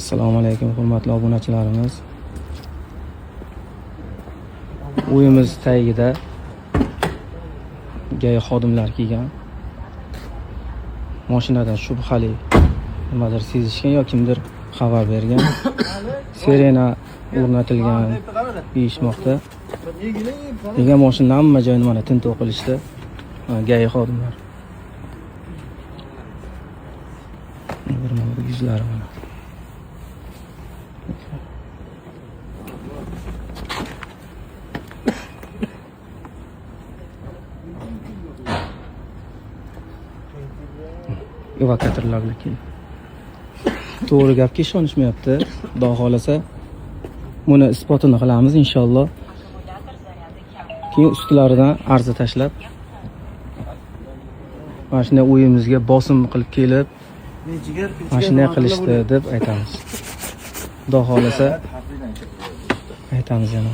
Assalomu alaykum hurmatli obunachilarimiz. Uyimiz tagida gay xodimlar kelgan. Mashinadan shubhali nimadir sezishgan yo kimdir xabar bergan. Sirena o'rnatilgan deyishmoqda. Degan mashinaning hamma joyini mana tintuv qilishdi. Gay xodimlar. Bir yuzlari mana. Evakuatorlarga keldi. To'g'ri gapga ishonishmayapti. Xudo xolasa buni isbotini qilamiz inshaalloh. Keyin ustilaridan arza tashlab mana shunday uyimizga bosim qilib kelib mana shunday qilishdi deb aytamiz. Xudo xolasa aytamiz yana.